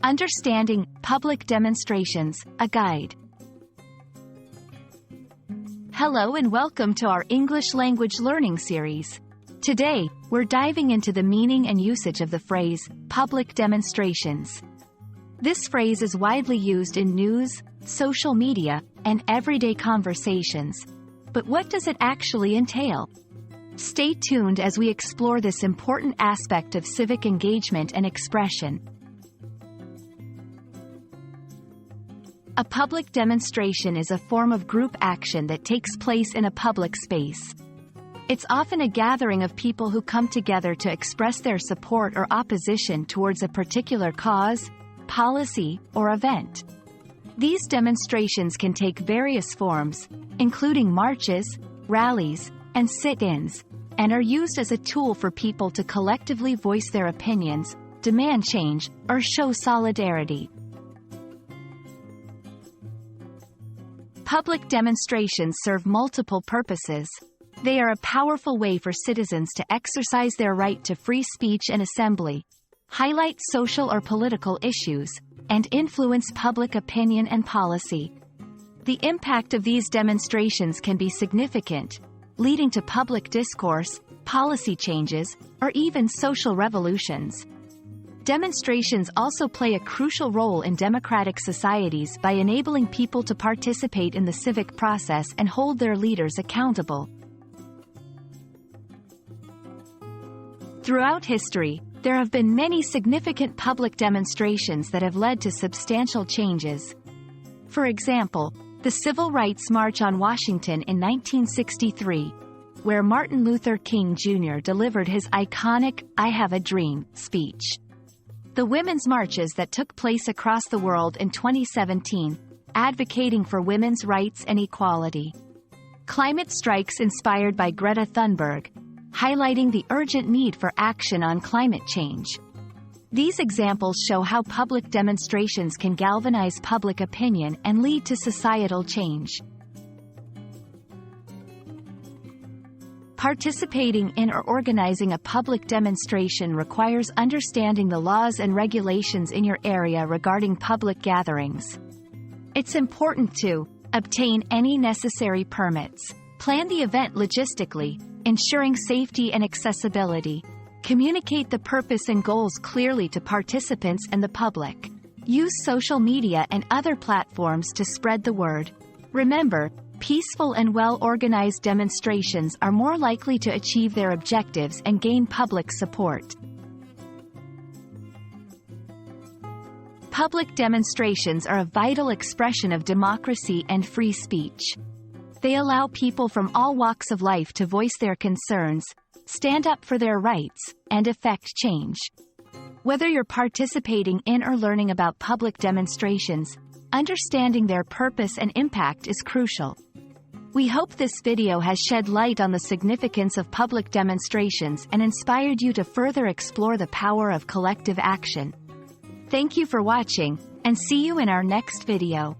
Understanding Public Demonstrations, a Guide. Hello and welcome to our English language learning series. Today, we're diving into the meaning and usage of the phrase, public demonstrations. This phrase is widely used in news, social media, and everyday conversations. But what does it actually entail? Stay tuned as we explore this important aspect of civic engagement and expression. A public demonstration is a form of group action that takes place in a public space. It's often a gathering of people who come together to express their support or opposition towards a particular cause, policy, or event. These demonstrations can take various forms, including marches, rallies, and sit-ins, and are used as a tool for people to collectively voice their opinions, demand change, or show solidarity. Public demonstrations serve multiple purposes. They are a powerful way for citizens to exercise their right to free speech and assembly, highlight social or political issues, and influence public opinion and policy. The impact of these demonstrations can be significant, leading to public discourse, policy changes, or even social revolutions. Demonstrations also play a crucial role in democratic societies by enabling people to participate in the civic process and hold their leaders accountable. Throughout history, there have been many significant public demonstrations that have led to substantial changes. For example, the Civil Rights March on Washington in 1963, where Martin Luther King Jr. delivered his iconic "I Have a Dream" speech. The women's marches that took place across the world in 2017, advocating for women's rights and equality. Climate strikes inspired by Greta Thunberg, highlighting the urgent need for action on climate change. These examples show how public demonstrations can galvanize public opinion and lead to societal change. Participating in or organizing a public demonstration requires understanding the laws and regulations in your area regarding public gatherings. It's important to obtain any necessary permits, plan the event logistically, ensuring safety and accessibility, communicate the purpose and goals clearly to participants and the public, use social media and other platforms to spread the word. Remember, peaceful and well-organized demonstrations are more likely to achieve their objectives and gain public support. Public demonstrations are a vital expression of democracy and free speech. They allow people from all walks of life to voice their concerns, stand up for their rights, and effect change. Whether you're participating in or learning about public demonstrations, understanding their purpose and impact is crucial. We hope this video has shed light on the significance of public demonstrations and inspired you to further explore the power of collective action. Thank you for watching, and see you in our next video.